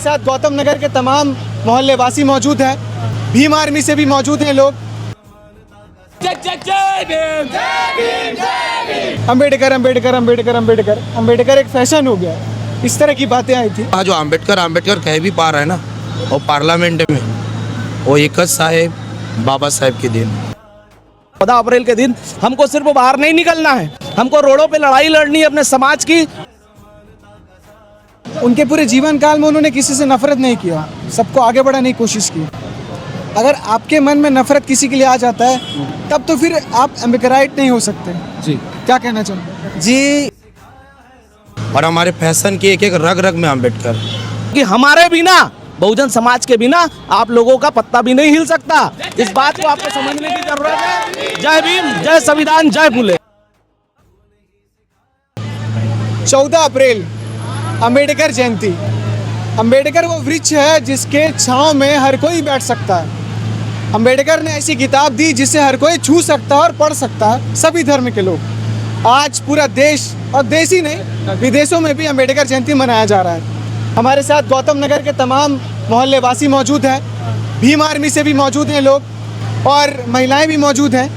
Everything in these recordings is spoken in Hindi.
साथ गौतम नगर के तमाम मोहल्ले वासी मौजूद हैं। भीम आर्मी से भी मौजूद हैं लोग। अंबेडकर अंबेडकर अंबेडकर अंबेडकर अंबेडकर एक फैशन हो गया, इस तरह की बातें आई थी। जो अंबेडकर कह भी पा रहा है ना, और पार्लियामेंट में वो एक साहेब बाबा साहेब के दिन 14 अप्रैल के दिन हमको सिर्फ बाहर नहीं निकलना है, हमको रोडों पे लड़ाई लड़नी है अपने समाज की। उनके पूरे जीवन काल में उन्होंने किसी से नफरत नहीं किया, सबको आगे बढ़ाने की कोशिश की। अगर आपके मन में नफरत किसी के लिए आ जाता है तब तो फिर आप अम्बेडकराइट नहीं हो सकते जी। क्या कहना चाहते जी। और हमारे फैशन की एक एक रग रग में अम्बेडकर कि हमारे बिना, बहुजन समाज के बिना आप लोगों का पत्ता भी नहीं हिल सकता। इस बात को आपको समझने की जरूरत है। जय भीम, जय संविधान, जय फुले। 14 अप्रैल अंबेडकर जयंती। अंबेडकर वो वृक्ष है जिसके छांव में हर कोई बैठ सकता है। अंबेडकर ने ऐसी किताब दी जिसे हर कोई छू सकता है और पढ़ सकता है, सभी धर्म के लोग। आज पूरा देश, और देश ही नहीं विदेशों में भी अंबेडकर जयंती मनाया जा रहा है। हमारे साथ गौतम नगर के तमाम मोहल्ले वासी मौजूद हैं। भीम आर्मी से भी मौजूद हैं लोग, और महिलाएं भी मौजूद हैं।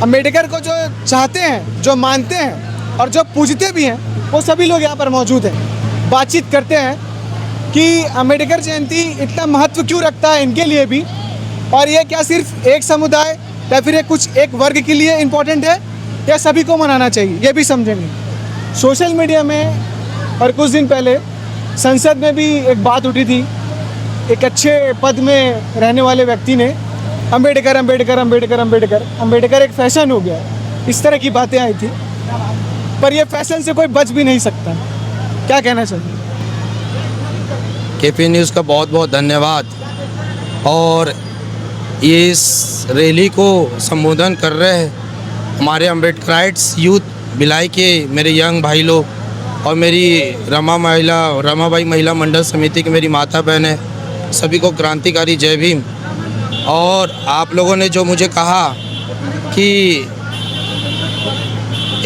अंबेडकर को जो चाहते हैं, जो मानते हैं और जो पूजते भी हैं, वो सभी लोग यहाँ पर मौजूद हैं। बातचीत करते हैं कि अंबेडकर जयंती इतना महत्व क्यों रखता है इनके लिए भी, और ये क्या सिर्फ एक समुदाय या फिर एक वर्ग के लिए इम्पोर्टेंट है, या सभी को मनाना चाहिए, ये भी समझेंगे। सोशल मीडिया में और कुछ दिन पहले संसद में भी एक बात उठी थी। एक अच्छे पद में रहने वाले व्यक्ति ने अंबेडकर अंबेडकर अंबेडकर अंबेडकर अंबेडकर एक फैशन हो गया, इस तरह की बातें आई थी। पर ये फैशन से कोई बच भी नहीं सकता। क्या कहना चाहिए? केपी न्यूज़ का बहुत बहुत धन्यवाद। और ये इस रैली को संबोधन कर रहे हैं हमारे अम्बेडकराइट्स यूथ भिलाई के मेरे यंग भाई लोग, और मेरी रमाबाई महिला मंडल समिति की मेरी माता बहन है, सभी को क्रांतिकारी जय भीम। और आप लोगों ने जो मुझे कहा कि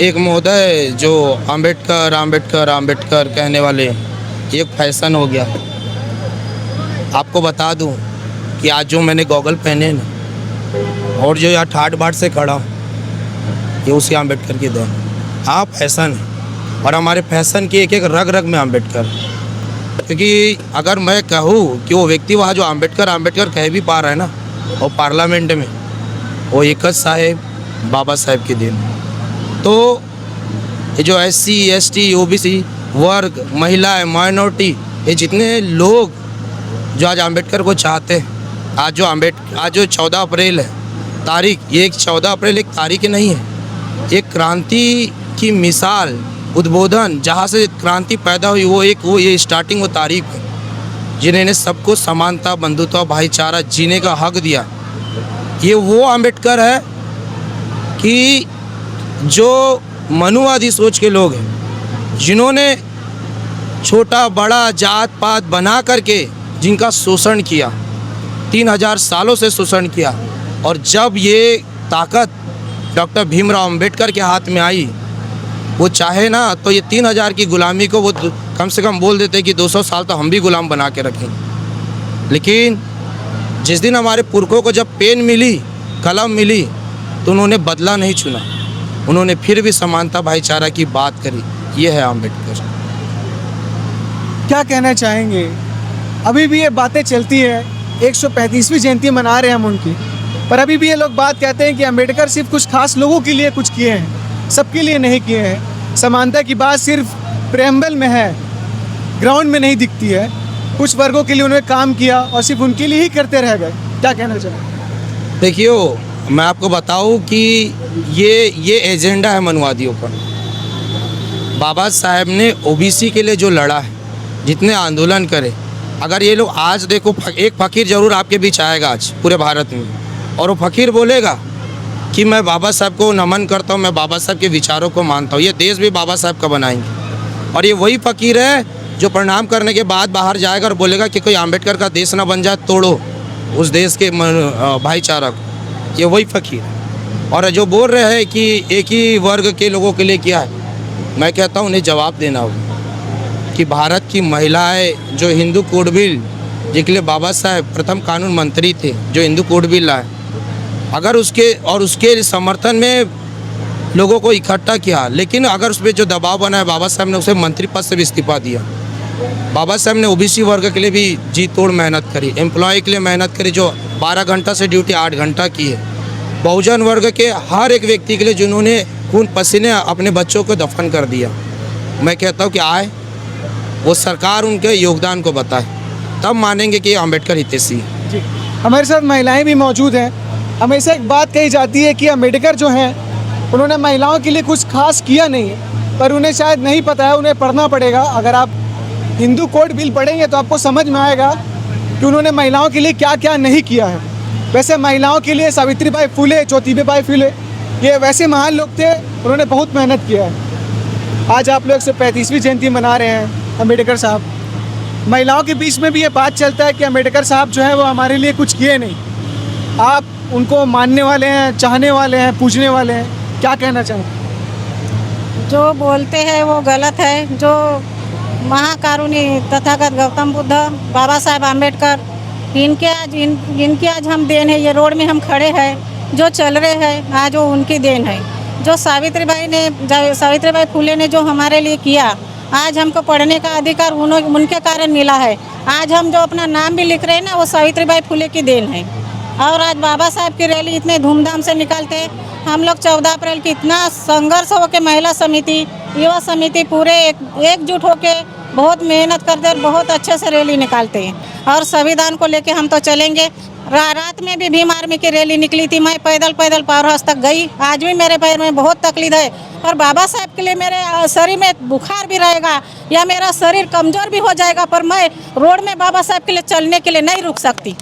एक महोदय जो अंबेडकर अंबेडकर अंबेडकर कहने वाले, एक फैशन हो गया। आपको बता दूं कि आज जो मैंने गॉगल पहने ना, और जो यहाँ ठाट बाट से खड़ा हूँ, ये उसी अंबेडकर की देन। हाँ, फैशन है, और हमारे फैशन की एक एक रग रग में अम्बेडकर। क्योंकि अगर मैं कहूँ कि वो व्यक्ति वहाँ जो अंबेडकर कह भी पा रहा है ना, और पार्लियामेंट में वो एक साहेब बाबा साहेब के दिन, तो ये जो SC ST OBC वर्ग, महिलाएं, माइनॉरिटी, ये जितने लोग जो आज अंबेडकर को चाहते हैं, आज जो 14 अप्रैल है तारीख, ये 14 अप्रैल एक तारीख नहीं है, एक क्रांति की मिसाल, उद्बोधन, जहाँ से क्रांति पैदा हुई, वो ये स्टार्टिंग वो तारीख है, जिन्होंने सबको समानता, बंधुत्व, भाईचारा जीने का हक दिया। ये वो अंबेडकर है कि जो मनुवादी सोच के लोग हैं, जिन्होंने छोटा बड़ा जात पात बना करके जिनका शोषण किया, 3000 सालों से शोषण किया। और जब ये ताकत डॉक्टर भीमराव अंबेडकर के हाथ में आई, वो चाहे ना तो ये 3000 की गुलामी को वो कम से कम बोल देते कि 200 साल तो हम भी गुलाम बना के रखेंगे। लेकिन जिस दिन हमारे पुरखों को जब पेन मिली, कलम मिली, तो उन्होंने बदला नहीं चुना, उन्होंने फिर भी समानता भाईचारा की बात करी। ये है अंबेडकर। क्या कहना चाहेंगे? अभी भी ये बातें चलती है, 135वीं जयंती मना रहे हैं हम उनकी, पर अभी भी ये लोग बात कहते हैं कि अंबेडकर सिर्फ कुछ खास लोगों के लिए कुछ किए हैं, सबके लिए नहीं किए हैं। समानता की बात सिर्फ प्रेम्बल में है, ग्राउंड में नहीं दिखती है। कुछ वर्गों के लिए उन्होंने काम किया और सिर्फ उनके लिए ही करते रह गए। क्या कहना चाहिए? देखियो, मैं आपको बताऊं कि ये एजेंडा है मनुवादियों का। बाबा साहेब ने OBC के लिए जो लड़ा है, जितने आंदोलन करे, अगर ये लोग आज देखो, एक फ़कीर ज़रूर आपके बीच आएगा आज पूरे भारत में, और वो फ़कीर बोलेगा कि मैं बाबा साहब को नमन करता हूँ, मैं बाबा साहब के विचारों को मानता हूँ, ये देश भी बाबा साहब का बनाएंगे। और ये वही फ़कीर है जो प्रणाम करने के बाद बाहर जाएगा और बोलेगा कि कोई अम्बेडकर का देश ना बन जाए, तोड़ो उस देश के भाईचारा को। ये वही फ़कीर है। और जो बोल रहे हैं कि एक ही वर्ग के लोगों के लिए किया है, मैं कहता हूँ उन्हें जवाब देना होगा। कि भारत की महिलाएं जो हिंदू कोड बिल, जिसके लिए बाबा साहेब प्रथम कानून मंत्री थे, जो हिंदू कोड बिल लाए, अगर उसके समर्थन में लोगों को इकट्ठा किया, लेकिन अगर उस पर जो दबाव बनाया, बाबा साहब ने उसे मंत्री पद से भी इस्तीफा दिया। बाबा साहब ने ओबीसी वर्ग के लिए भी जी तोड़ मेहनत करी, एम्प्लॉय के लिए मेहनत करी, जो 12 घंटा से ड्यूटी 8 घंटा की है। बहुजन वर्ग के हर एक व्यक्ति के लिए जिन्होंने खून पसीने अपने बच्चों को दफन कर दिया। मैं कहता हूँ कि आए वो सरकार उनके योगदान को बताए, तब मानेंगे कि अम्बेडकर हितैषी है। जी, हमारे साथ महिलाएं भी मौजूद हैं। हमेशा एक बात कही जाती है कि अम्बेडकर जो हैं उन्होंने महिलाओं के लिए कुछ खास किया नहीं है, पर उन्हें शायद नहीं पता है, उन्हें पढ़ना पड़ेगा। अगर आप हिंदू कोड बिल पढ़ेंगे तो आपको समझ में आएगा कि उन्होंने महिलाओं के लिए क्या क्या नहीं किया है। वैसे महिलाओं के लिए सावित्रीबाई फुले, ज्योतिबाई फुले ये वैसे महान लोग थे, उन्होंने बहुत मेहनत किया है। आज आप लोग 135वीं जयंती मना रहे हैं अम्बेडकर साहब। महिलाओं के बीच में भी ये बात चलता है कि अम्बेडकर साहब जो है वो हमारे लिए कुछ किए नहीं। आप उनको मानने वाले हैं, चाहने वाले हैं, पूजने वाले हैं, क्या कहना चाहें? जो बोलते हैं वो गलत है। जो महाकारुणी तथागत गौतम बुद्ध, बाबा साहेब आम्बेडकर, इनके आज हम देन है। ये रोड में हम खड़े हैं, जो चल रहे हैं आज वो उनकी देन है। जो सावित्रीबाई फुले ने जो हमारे लिए किया, आज हमको पढ़ने का अधिकार उनके कारण मिला है। आज हम जो अपना नाम भी लिख रहे हैं ना, वो सावित्रीबाई फुले की देन है। और आज बाबा साहब की रैली इतने धूमधाम से निकालते हैं। हम लोग 14 अप्रैल की इतना संघर्ष हो के महिला समिति, युवा समिति पूरे एकजुट होके बहुत मेहनत करते हैं और बहुत अच्छे से रैली निकालते हैं। और संविधान को लेके हम तो चलेंगे। रात में भी भीम आर्मी की रैली निकली थी, मैं पैदल पावर हाउस तक गई। आज भी मेरे पैर में बहुत तकलीफ है, और बाबा साहब के लिए मेरे शरीर में बुखार भी रहेगा या मेरा शरीर कमज़ोर भी हो जाएगा, पर मैं रोड में बाबा साहब के लिए चलने के लिए नहीं रुक सकती।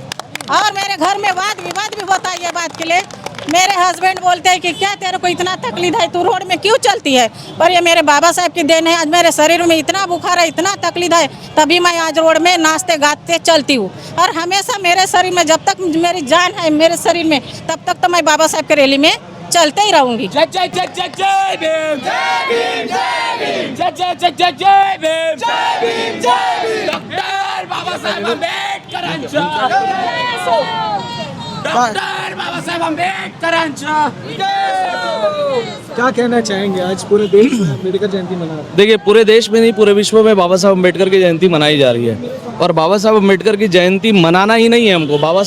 और मेरे घर में वाद विवाद भी होता है ये बात के लिए। मेरे हस्बैंड बोलते हैं कि क्या तेरे को इतना तकलीफ है, तू रोड में क्यों चलती है? पर ये मेरे बाबा साहब की देन है। आज मेरे शरीर में इतना बुखार है, इतना तकलीफ है, तभी मैं आज रोड में नाचते गाते चलती हूँ। और हमेशा मेरे शरीर में, जब तक मेरी जान है मेरे शरीर में, तब तक तो मैं बाबा साहब की रैली में चलते ही रहूंगी। जय जय जय जय जय भीम, जय भीम, जय भीम, जय जय जय जय जय भीम, जय भीम, जय भीम। डॉक्टर बाबा साहेब आंबेडकरांच्या, डॉक्टर बाबा साहेब आंबेडकरांच्या। क्या कहना चाहेंगे? आज पूरे देश में अम्बेडकर जयंती मना रहे हैं। देखिए, पूरे देश में नहीं, पूरे विश्व में बाबा साहब अम्बेडकर की जयंती मनाई जा रही है। और बाबा साहब अम्बेडकर की जयंती मनाना ही नहीं है हमको। बाबा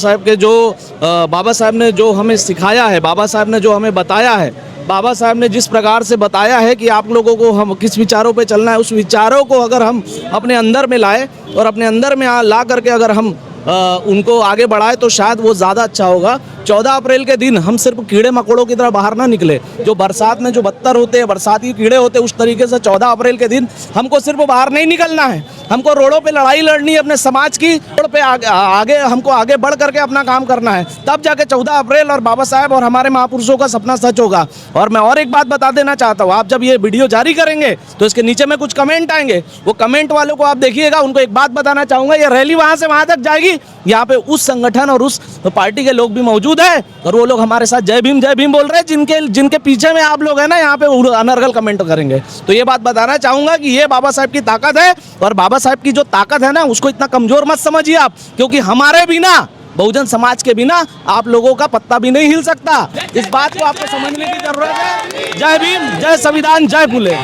साहब ने जो हमें सिखाया है, बाबा साहब ने जो हमें बताया है, बाबा साहब ने जिस प्रकार से बताया है कि आप लोगों को हम किस विचारों पे चलना है, उस विचारों को अगर हम अपने अंदर में लाए और अपने अंदर में ला करके अगर हम उनको आगे बढ़ाए तो शायद वो ज़्यादा अच्छा होगा। 14 अप्रैल के दिन हम सिर्फ कीड़े मकोड़ों की तरह बाहर ना निकले। जो बरसात में जो बत्तर होते हैं, बरसाती कीड़े होते हैं, उस तरीके से 14 अप्रैल के दिन हमको सिर्फ बाहर नहीं निकलना है। हमको रोडों पे लड़ाई लड़नी है अपने समाज की। रोड पे आगे हमको आगे बढ़ करके अपना काम करना है, तब जाके 14 अप्रैल और बाबा साहब और हमारे महापुरुषों का सपना सच होगा। और मैं और एक बात बता देना चाहता हूँ, आप जब ये वीडियो जारी करेंगे तो इसके नीचे में कुछ कमेंट आएंगे। वो कमेंट वालों को आप देखिएगा, उनको एक बात बताना चाहूँगा, ये रैली वहाँ से वहाँ तक जाएगी। यहाँ पे उस संगठन और उस पार्टी के लोग भी मौजूद है, और वो लोग हमारे साथ जय भीम बोल रहे हैं, जिनके पीछे में आप लोग हैं ना, यहाँ पे अनर्गल कमेंट करेंगे। तो ये बात बताना चाहूँगा कि ये बाबा साहब की ताकत है, और बाबा साहब की जो ताकत है ना, उसको इतना कमज़ोर मत समझिए आप, क्योंकि हमारे बिना, बहुजन समाज के बिना आप लोगों का पत्ता भी नहीं हिल सकता। इस बात को आपको समझने की जरूरत है। जय भीम, जय संविधान, जय फुले।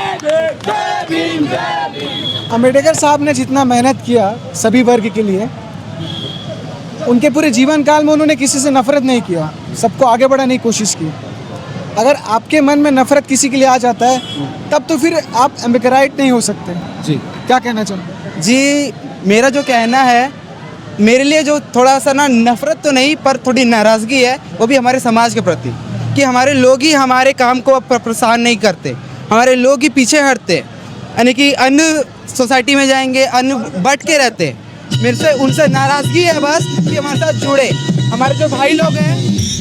अम्बेडकर साहब ने जितना मेहनत किया सभी वर्ग के लिए, उनके पूरे जीवन काल में उन्होंने किसी से नफरत नहीं किया, सबको आगे बढ़ाने की कोशिश की। अगर आपके मन में नफरत किसी के लिए आ जाता है, तब तो फिर आप अम्बेडकराइट नहीं हो सकते। जी, क्या कहना चाहोगे? जी, मेरा जो कहना है, मेरे लिए जो थोड़ा सा ना नफरत तो नहीं, पर थोड़ी नाराज़गी है, वो भी हमारे समाज के प्रति, कि हमारे लोग ही हमारे काम को प्रोत्साहन नहीं करते, हमारे लोग ही पीछे हटते, यानी कि अन्य सोसाइटी में जाएंगे, अन्य बट के रहते। मेरे से उनसे नाराज़गी है बस कि हमारे साथ जुड़े। हमारे जो भाई लोग हैं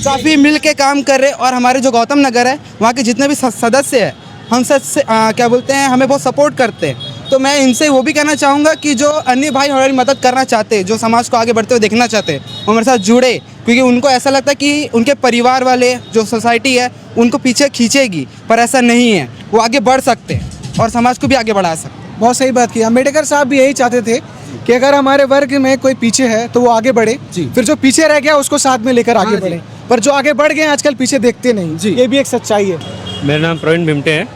काफ़ी मिल के काम कर रहे, और हमारे जो गौतम नगर है वहाँ के जितने भी सदस्य हैं हम सबसे क्या बोलते हैं, हमें बहुत सपोर्ट करते हैं। तो मैं इनसे वो भी कहना चाहूँगा कि जो अन्य भाई हमारी मदद करना चाहते हैं, जो समाज को आगे बढ़ते हुए देखना चाहते हैं, वो हमारे साथ जुड़े, क्योंकि उनको ऐसा लगता है कि उनके परिवार वाले जो सोसाइटी है उनको पीछे खींचेगी, पर ऐसा नहीं है। वो आगे बढ़ सकते हैं और समाज को भी आगे बढ़ा सकते हैं। बहुत सही बात की। अम्बेडकर साहब भी यही चाहते थे कि अगर हमारे वर्ग में कोई पीछे है तो वो आगे बढ़े, फिर जो पीछे रह गया उसको साथ में लेकर आगे बढ़े। पर जो आगे बढ़ गए हैं आजकल पीछे देखते नहीं, ये भी एक सच्चाई है। मेरा नाम प्रवीण भिमटे है।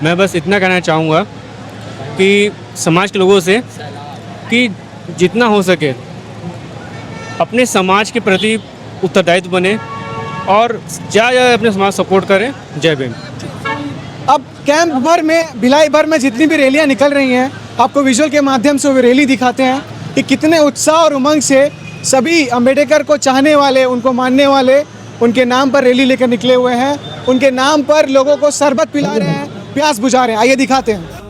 मैं बस इतना कहना चाहूँगा कि समाज के लोगों से कि जितना हो सके अपने समाज के प्रति उत्तरदायित्व बने और ज़्यादा अपने समाज सपोर्ट करें। जय भीम। अब कैंप भर में, भिलाई भर में जितनी भी रैलियां निकल रही हैं, आपको विजुअल के माध्यम से वो रैली दिखाते हैं कि कितने उत्साह और उमंग से सभी अम्बेडकर को चाहने वाले, उनको मानने वाले उनके नाम पर रैली लेकर निकले हुए हैं। उनके नाम पर लोगों को शरबत पिला रहे हैं, प्यास बुझा रहे हैं। आइए दिखाते हैं।